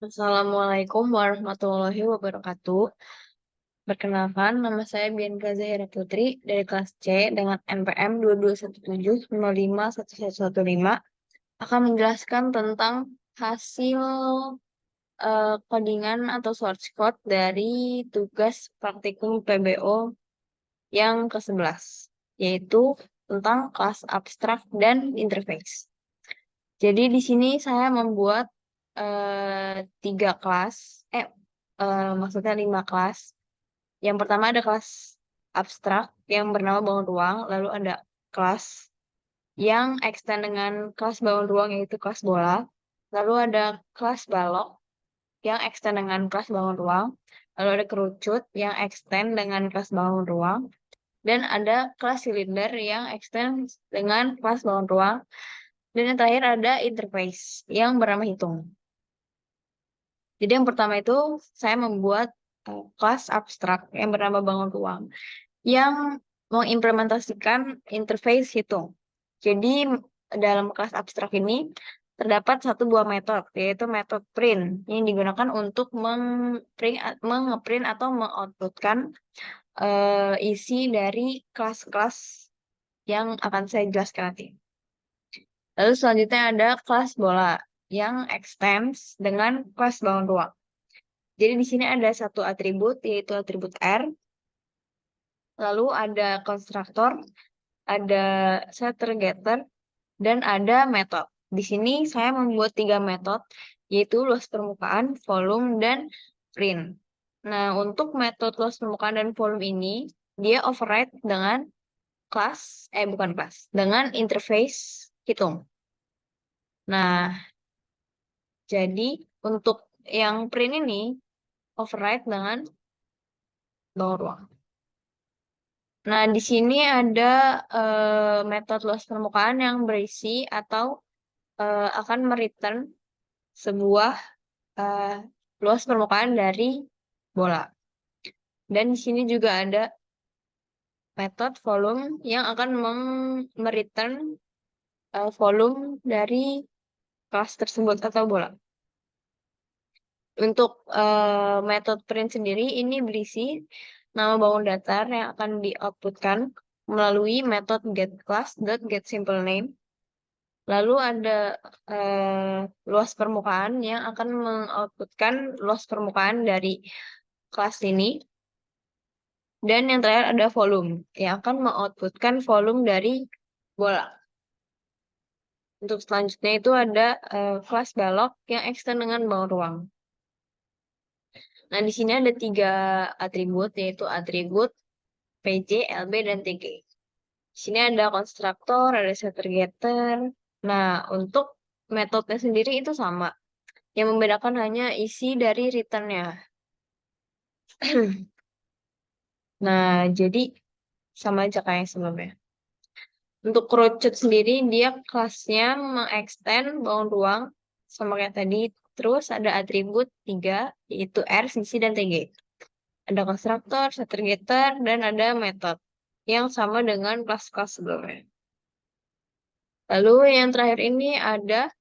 Assalamualaikum warahmatullahi wabarakatuh. Perkenalkan, nama saya Bianca Zahira Putri dari kelas C dengan NPM 2217051115 akan menjelaskan tentang hasil codingan atau source code dari tugas praktikum PBO yang ke-11, yaitu tentang kelas abstrak dan interface. Jadi di sini saya membuat tiga kelas, maksudnya 5 kelas. Yang pertama ada kelas abstrak yang bernama bangun ruang, lalu ada kelas yang extend dengan kelas bangun ruang yaitu kelas bola, lalu ada kelas balok yang extend dengan kelas bangun ruang, lalu ada kerucut yang extend dengan kelas bangun ruang, dan ada kelas silinder yang extend dengan kelas bangun ruang, dan yang terakhir ada interface yang bernama hitung. Jadi yang pertama itu saya membuat kelas abstrak yang bernama bangun ruang yang mengimplementasikan interface hitung. Jadi dalam kelas abstrak ini terdapat satu buah metode, yaitu metode print yang digunakan untuk meng-print atau mengoutputkan isi dari kelas-kelas yang akan saya jelaskan nanti. Lalu selanjutnya ada kelas bola yang extends dengan kelas bangun ruang. Jadi di sini ada satu atribut, yaitu atribut R. Lalu ada konstruktor, ada setter getter, dan ada metode. Di sini saya membuat 3 metode, yaitu luas permukaan, volume, dan print. Nah, untuk metode luas permukaan dan volume ini, dia override dengan bukan kelas, dengan interface hitung. Nah, jadi untuk yang print ini, override dengan bangun ruang. Nah, di sini ada metode luas permukaan yang berisi atau akan mereturn sebuah eh, luas permukaan dari bola. Dan di sini juga ada metode volume yang akan mereturn volume dari kelas tersebut atau bola. Untuk metode print sendiri ini berisi nama bangun datar yang akan di-outputkan melalui metode getClass.getSimpleName. Lalu ada luas permukaan yang akan mengoutputkan luas permukaan dari kelas ini. Dan yang terakhir ada volume yang akan mengoutputkan volume dari bola. Untuk selanjutnya itu ada kelas balok yang extend dengan bangun ruang. Nah, di sini ada 3 atribut, yaitu atribut PJ, LB, dan TG. Di sini ada konstruktor, ada setter getter. Nah, untuk metodenya sendiri itu sama. Yang membedakan hanya isi dari return-nya. Nah, jadi sama aja kayak yang sebelumnya. Untuk kerucut sendiri, dia kelasnya mengextend bangun ruang sama kayak tadi. Terus ada atribut 3, yaitu R, sisi, dan TG. Ada konstruktor, setter getter, dan ada metode yang sama dengan kelas-kelas sebelumnya. Lalu yang terakhir ini ada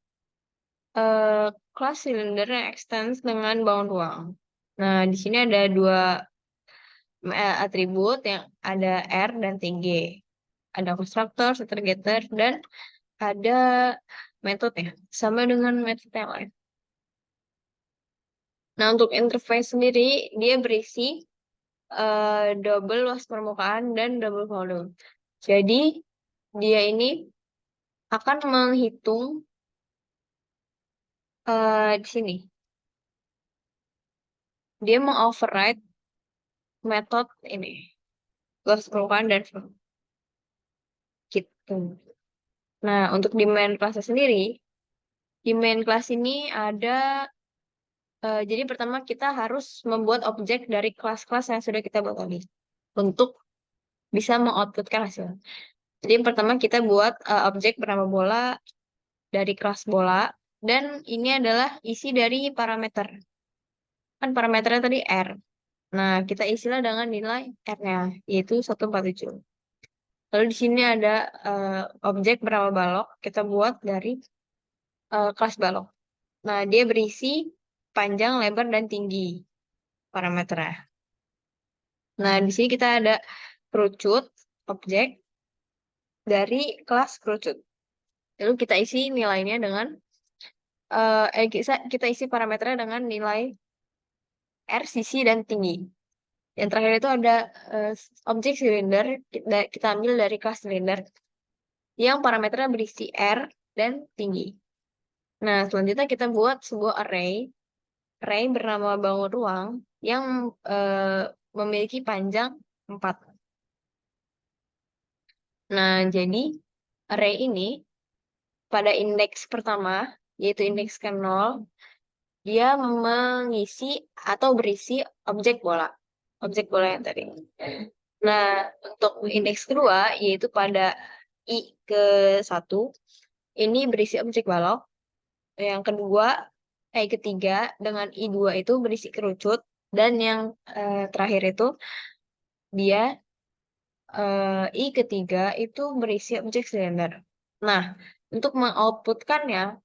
kelas silinder yang extends dengan bangun ruang. Nah, di sini ada 2 atribut yang ada R dan TG. Ada konstruktor, setter getter, dan ada metode sama dengan metode yang lain. Nah, untuk interface sendiri, dia berisi double luas permukaan dan double volume. Jadi, dia ini akan menghitung di sini. Dia mengoverride metode ini, luas permukaan dan volume. Gitu. Nah, untuk di main kelasnya sendiri, di main kelas ini ada, jadi pertama kita harus membuat objek dari kelas-kelas yang sudah kita buat tadi untuk bisa mengoutputkan hasil. Jadi yang pertama kita buat objek bernama bola dari kelas bola, dan ini adalah isi dari parameter. Kan parameternya tadi R. Nah, kita isilah dengan nilai R-nya, yaitu 147. Lalu di sini ada objek bernama balok, kita buat dari kelas balok. Nah, dia berisi panjang, lebar, dan tinggi parameternya. Nah, di sini kita ada kerucut, objek dari kelas kerucut. Lalu kita isi nilainya dengan, kita isi parameternya dengan nilai R, sisi, dan tinggi. Yang terakhir itu ada objek silinder, kita ambil dari kelas silinder, yang parameternya berisi R dan tinggi. Nah, selanjutnya kita buat sebuah array bernama bangun ruang, yang memiliki panjang 4. Nah, jadi array ini pada indeks pertama, yaitu indeks ke 0, dia mengisi atau berisi objek bola. Objek bola yang tadi. Nah, untuk indeks kedua, yaitu pada I ke 1, ini berisi objek balok. Yang kedua, ketiga dengan I2 itu berisi kerucut. Dan yang terakhir itu, dia I ketiga itu berisi objek silinder. Nah, untuk mengoutputkannya,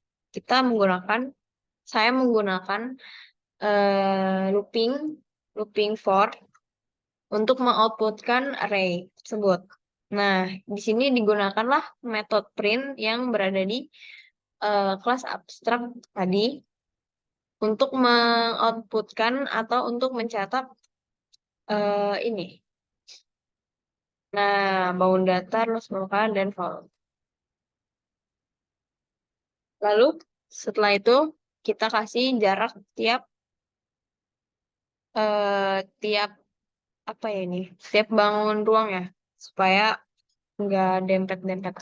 saya menggunakan looping for untuk mengoutputkan array tersebut. Nah, di sini digunakanlah metode print yang berada di kelas abstrak tadi untuk mengoutputkan atau untuk mencatat ini. Nah, bangun datar, loss permukaan, dan volume. Lalu setelah itu kita kasih jarak tiap tiap apa ya ini? Tiap bangun ruang ya, supaya nggak dempet-dempet.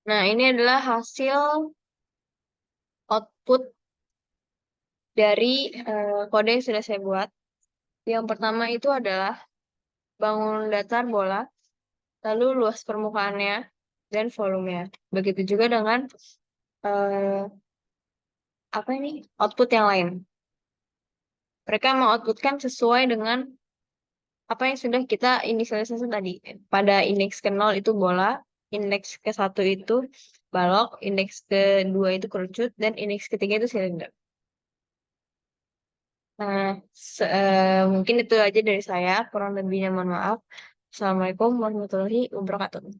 Nah, ini adalah hasil output dari kode yang sudah saya buat. Yang pertama itu adalah bangun datar bola, lalu luas permukaannya, dan volumenya. Begitu juga dengan eh, apa ini output yang lain. Mereka mengoutputkan sesuai dengan apa yang sudah kita inisialisasi tadi. Pada indeks ke 0 itu bola, indeks ke 1 itu balok, indeks kedua itu kerucut, dan indeks ketiga itu silinder. Nah, mungkin itu aja dari saya. Kurang lebihnya mohon maaf. Assalamualaikum warahmatullahi wabarakatuh.